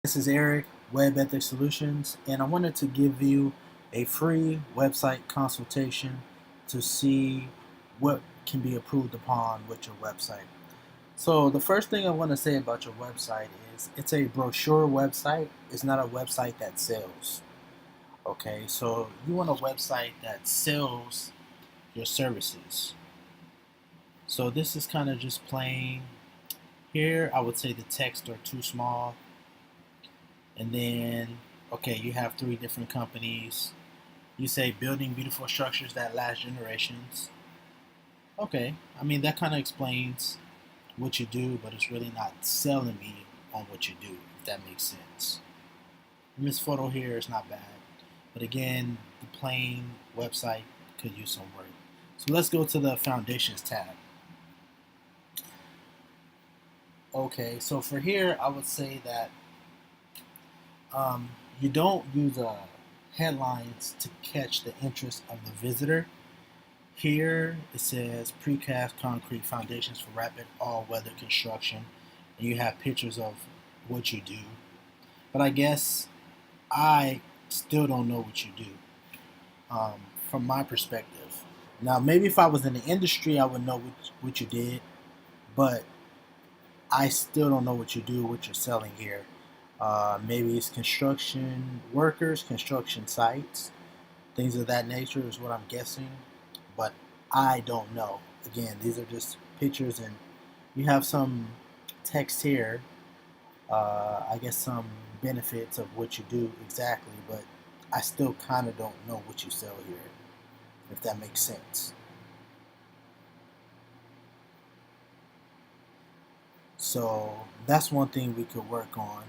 This is Eric, Web Ethics Solutions, and I wanted to give you a free website consultation to see what can be approved upon with your website. So, the first thing I want to say about your website is it's a brochure website, it's not a website that sells. Okay, so you want a website that sells your services. So, this is kind of just plain. Here, I would say the text are too small. And then, okay, you have three different companies. You say building beautiful structures that last generations. Okay, I mean, that kind of explains what you do, but it's really not selling me on what you do, if that makes sense. And this photo here is not bad. But again, the plain website could use some work. So let's go to the Foundations tab. Okay, so for here, I would say that you don't use headlines to catch the interest of the visitor. Here it says precast concrete foundations for rapid all-weather construction, and you have pictures of what you do. But I guess I still don't know what you do um, from my perspective. Now, maybe if I was in the industry, I would know what you did, but I still don't know what you do, what you're selling here. Maybe it's construction workers, construction sites, things of that nature is what I'm guessing, but I don't know. Again, these are just pictures, and you have some text here. I guess some benefits of what you do exactly, but I still kind of don't know what you sell here, if that makes sense. So that's one thing we could work on.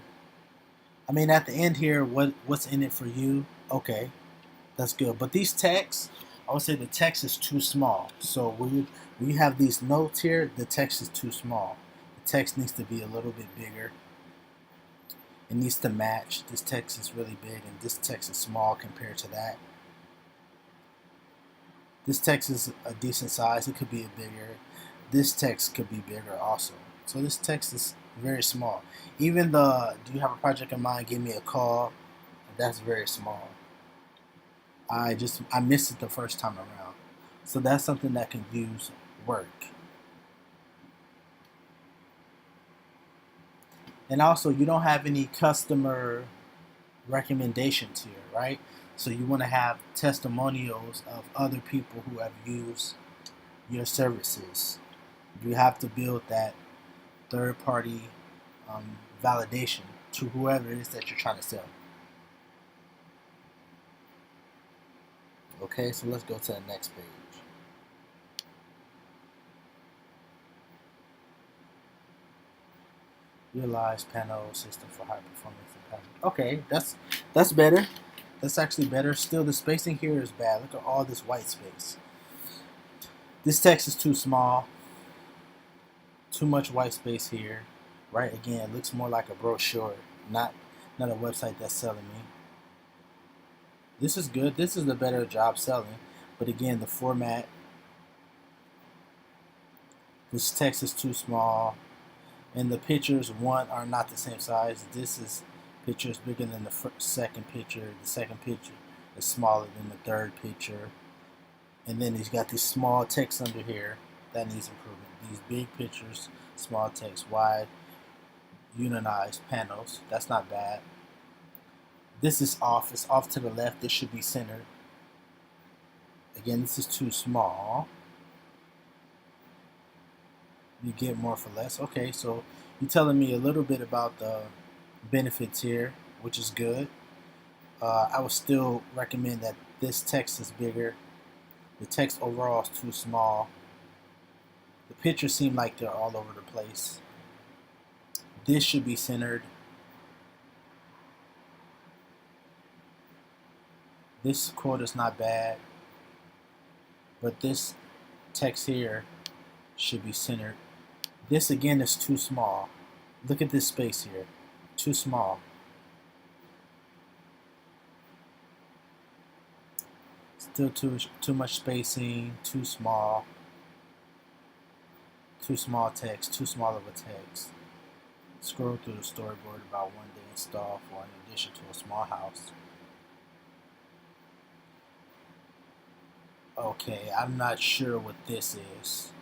I mean, at the end here, what's in it for you? Okay, that's good. But these texts, I would say the text is too small. So when you have these notes here, the text is too small. The text needs to be a little bit bigger. It needs to match. This text is really big, and this text is small compared to that. This text is a decent size. It could be a bigger. This text could be bigger also. So this text is very small. Even the "Do you have a project in mind? Give me a call." That's very small. I missed it the first time around. So that's something that can use work. And also, you don't have any customer recommendations here, right? So you want to have testimonials of other people who have used your services. You have to build that third party validation to whoever it is that you're trying to sell. Okay, so let's go to the next page. Realize panel system for high performance and pattern. Okay, that's better. That's actually better. Still, the spacing here is bad. Look at all this white space. This text is too small. Too much white space here. Right? Again, it looks more like a brochure, not a website that's selling me. This is good. This is the better job selling. But again, the format. This text is too small. And the pictures, one, are not the same size. This is pictures bigger than the second picture. The second picture is smaller than the third picture. And then he's got this small text under here that needs improvement. These big pictures, small text, wide, unionized panels. That's not bad. This is off. It's off to the left. This should be centered. Again, this is too small. You get more for less. Okay, so you're telling me a little bit about the benefits here, which is good. I would still recommend that this text is bigger. The text overall is too small. The pictures seem like they're all over the place. This should be centered. This quote is not bad, but this text here should be centered. This again is too small. Look at this space here. Too small. Still too much spacing, too small text, too small of a text. Scroll through the storyboard about one day install for an addition to a small house. Okay, I'm not sure what this is.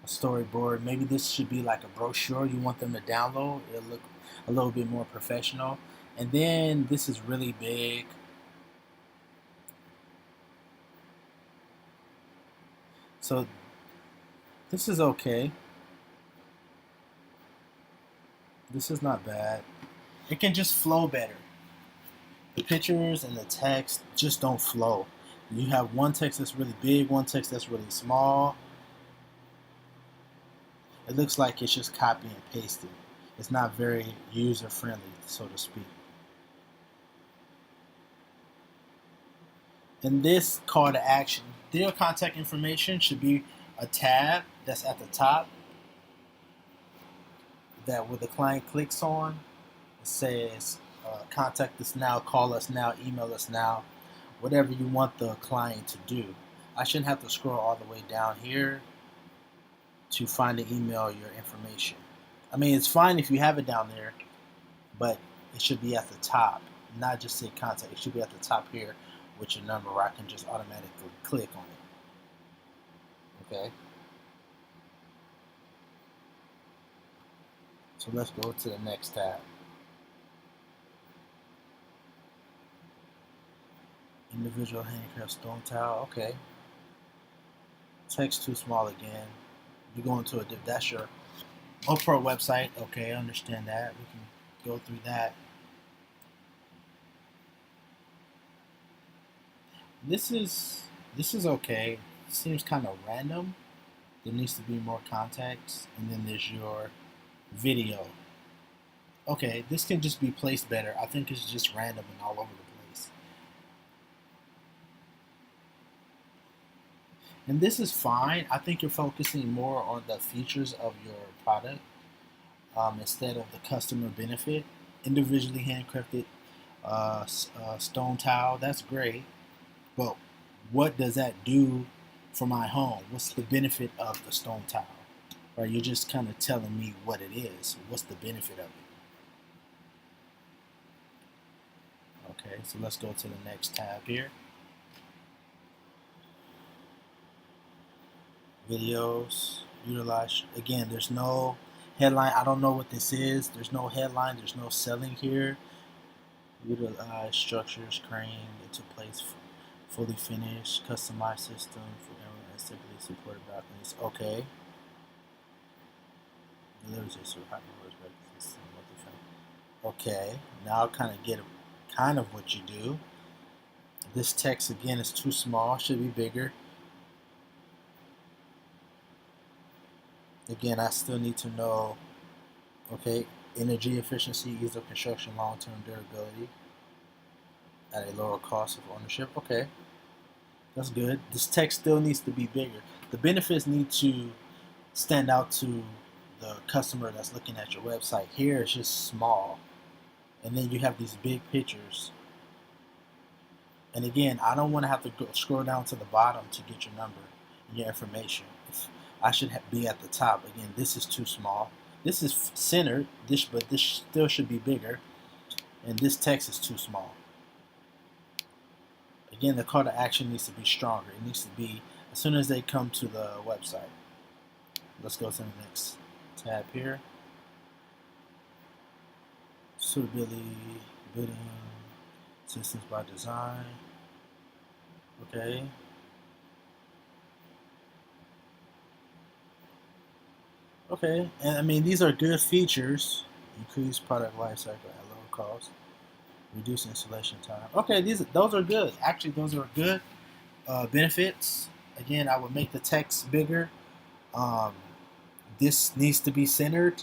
A storyboard. Maybe this should be like a brochure you want them to download. It'll look a little bit more professional. And then this is really big. So this is okay. This is not bad. It can just flow better. The pictures and the text just don't flow. You have one text that's really big, one text that's really small. It looks like it's just copy and pasted. It's not very user friendly, so to speak. In this call to action, their contact information should be a tab that's at the top that when the client clicks on, it says contact us now, call us now, email us now, whatever you want the client to do. I shouldn't have to scroll all the way down here to find the email your information. I mean, it's fine if you have it down there, but it should be at the top, not just say contact. It should be at the top here with your number where I can just automatically click on it. Okay? So let's go to the next tab. Individual handicraft stone tile. Okay. Text too small again. You go into that's your Pro website. Okay, I understand that. We can go through that. This is okay. It seems kind of random. There needs to be more context. And then there's your video. Okay, this can just be placed better. I think it's just random and all over the place. And this is fine. I think you're focusing more on the features of your product instead of the customer benefit. Individually handcrafted stone tile, that's great. But what does that do for my home? What's the benefit of the stone tile? Right, you're just kind of telling me what it is. What's the benefit of it? Okay, so let's go to the next tab here. Videos, utilize. Again, there's no headline. I don't know what this is. There's no headline. There's no selling here. Utilize structures, crane into place, fully finished, customized system for everyone that's typically supported balconies. Okay. Delivers it so system. Okay. Now I kind of get kind of what you do. This text again is too small. Should be bigger. Again, I still need to know, okay, energy efficiency, ease of construction, long-term durability at a lower cost of ownership. Okay, that's good. This text still needs to be bigger. The benefits need to stand out to the customer that's looking at your website. Here it's just small. And then you have these big pictures. And again, I don't want to have to scroll down to the bottom to get your number and your information. I should be at the top. Again, this is too small. This is centered, but this still should be bigger. And this text is too small. Again, the call to action needs to be stronger. It needs to be as soon as they come to the website. Let's go to the next tab here. Suitability, bidding, systems by design. Okay. Okay, and I mean these are good features. Increase product life cycle at lower cost. Reduce installation time. Okay, those are good. Actually, those are good benefits. Again, I would make the text bigger. This needs to be centered.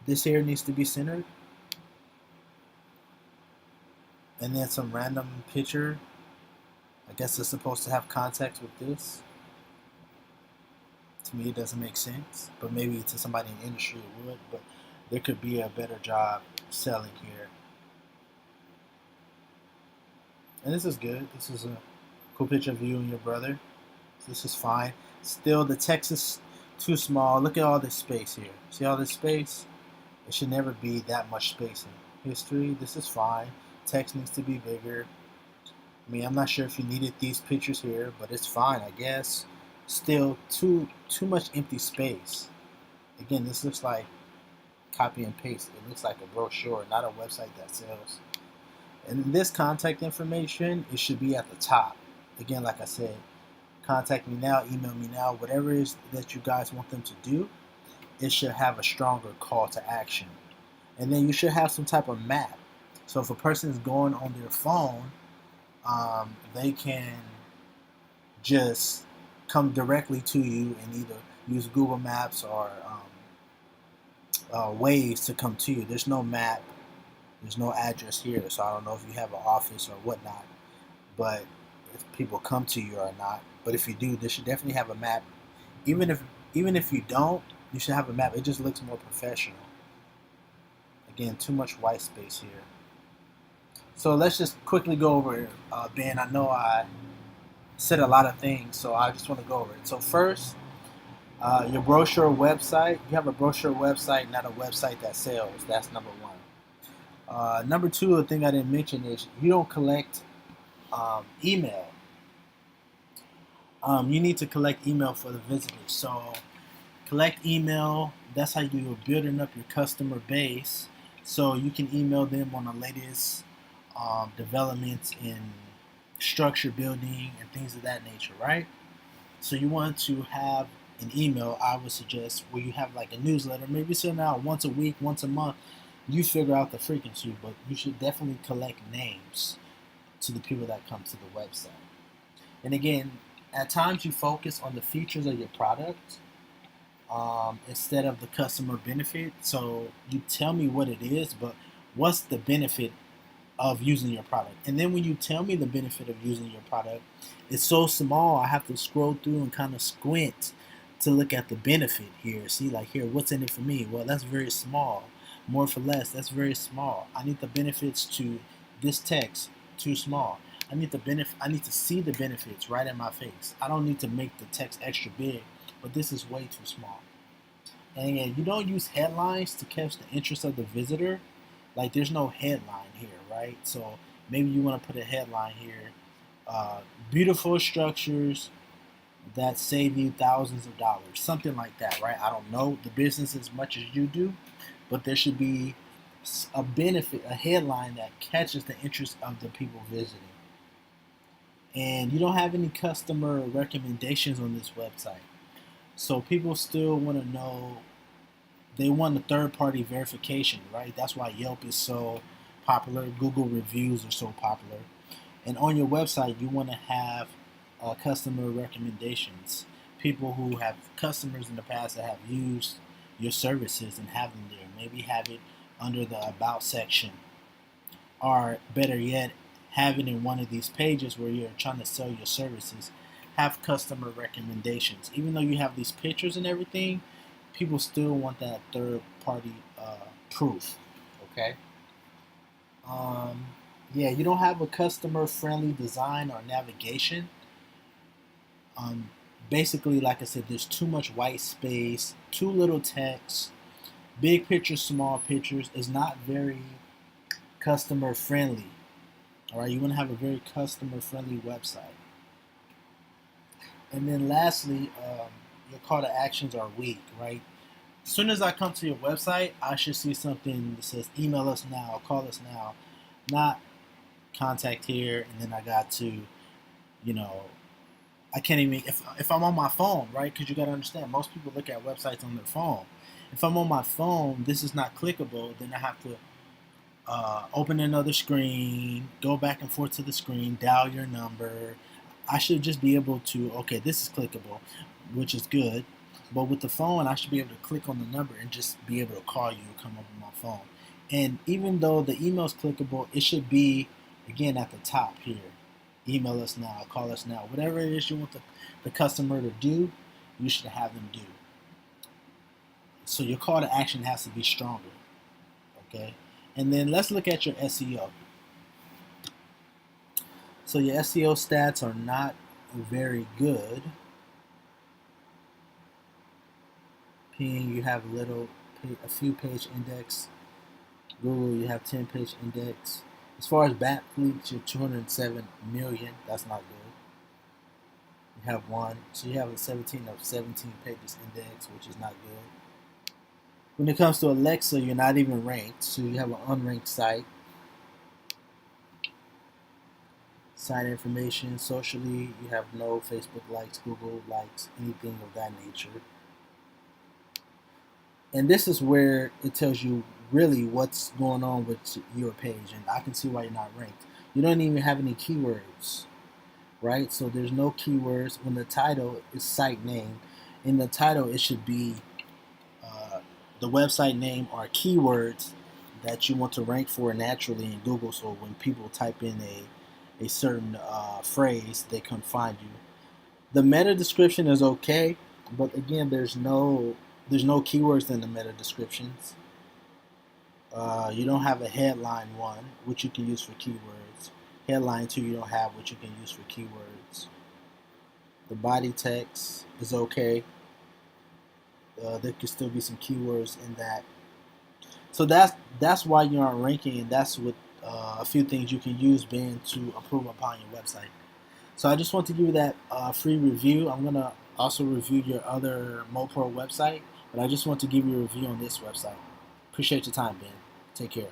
This here needs to be centered. And then some random picture. I guess it's supposed to have context with this. To me, it doesn't make sense, but maybe to somebody in the industry it would. But there could be a better job selling here. And this is good. This is a cool picture of you and your brother. This is fine. Still, the text is too small. Look at all this space here. See all this space? It should never be that much spacing. History, this is fine. Text needs to be bigger. I mean, I'm not sure if you needed these pictures here, but it's fine, I guess. Still, too much empty space. Again, this looks like copy and paste. It looks like a brochure, not a website that sells. And this contact information, it should be at the top. Again, like I said, contact me now, email me now, whatever it is that you guys want them to do, it should have a stronger call to action. And then you should have some type of map. So if a person is going on their phone, they can just come directly to you and either use Google Maps or ways to come to you. There's no map, there's no address here, so I don't know if you have an office or whatnot, but if people come to you or not. But if you do, they should definitely have a map. Even if you don't, you should have a map. It just looks more professional. Again, too much white space here. So let's just quickly go over it, Ben. I know I said a lot of things, so I just want to go over it. So first, your brochure website. You have a brochure website, not a website that sells. That's number one. Number two, the thing I didn't mention is you don't collect email. You need to collect email for the visitors. So collect email. That's how you're building up your customer base. So you can email them on the latest developments in structure building and things of that nature, right? So you want to have an email, I would suggest, where you have like a newsletter, maybe send out once a week, once a month. You figure out the frequency, but you should definitely collect names to the people that come to the website. And again, at times you focus on the features of your product instead of the customer benefit. So you tell me what it is, but what's the benefit of using your product? And then when you tell me the benefit of using your product, it's so small I have to scroll through and kind of squint to look at the benefit here. See, like here, what's in it for me? Well, that's very small. More for less, that's very small. I need the benefits to this text, too small. I need to see the benefits right in my face. I don't need to make the text extra big, but this is way too small. And again, you don't use headlines to catch the interest of the visitor. Like there's no headline here, right? So maybe you want to put a headline here. Beautiful structures that save you thousands of dollars. Something like that, right? I don't know the business as much as you do, but there should be a benefit, a headline that catches the interest of the people visiting. And you don't have any customer recommendations on this website. So people still want to know, they want a third party verification, right? That's why Yelp is so popular. Google reviews are so popular. And on your website, you want to have customer recommendations. People who have customers in the past that have used your services and have them there. Maybe have it under the About section. Or better yet, have it in one of these pages where you're trying to sell your services. Have customer recommendations. Even though you have these pictures and everything, people still want that third party proof. Okay? Yeah, you don't have a customer friendly design or navigation. Basically, like I said, there's too much white space, too little text, big pictures, small pictures. Is not very customer friendly. All right, you want to have a very customer friendly website. And then lastly, your call to actions are weak, right? As soon as I come to your website, I should see something that says email us now, call us now, not contact here, and then I got to, you know, I can't even, if I'm on my phone, right? Because you got to understand, most people look at websites on their phone. If I'm on my phone, this is not clickable, then I have to open another screen, go back and forth to the screen, dial your number. I should just be able to, okay, this is clickable, which is good. But with the phone, I should be able to click on the number and just be able to call you and come up on my phone. And even though the email is clickable, it should be, again, at the top here. Email us now, call us now. Whatever it is you want the customer to do, you should have them do. So your call to action has to be stronger. Okay? And then let's look at your SEO. So your SEO stats are not very good. You have little a few page index. Google, you have 10 page index. As far as backlinks, you're 207 million. That's not good. You have one, so you have a 17 of 17 pages index, which is not good. When it comes to Alexa, you're not even ranked, so you have an unranked site. Site information, socially, you have no Facebook likes, Google likes, anything of that nature. And this is where it tells you really what's going on with your page, and I can see why you're not ranked. You don't even have any keywords, right? So there's no keywords. When the title is site name, in the title it should be the website name or keywords that you want to rank for naturally in Google, so when people type in a certain phrase, they can find you. The meta description is okay, but again, there's no keywords in the meta descriptions. You don't have a headline one, which you can use for keywords. Headline 2, you don't have, which you can use for keywords. The body text is okay. There could still be some keywords in that. So that's why you aren't ranking, and that's what a few things you can use Bing to improve upon your website. So I just want to give you that free review. I'm gonna also review your other MoPro website, but I just want to give you a review on this website. Appreciate your time, Ben. Take care.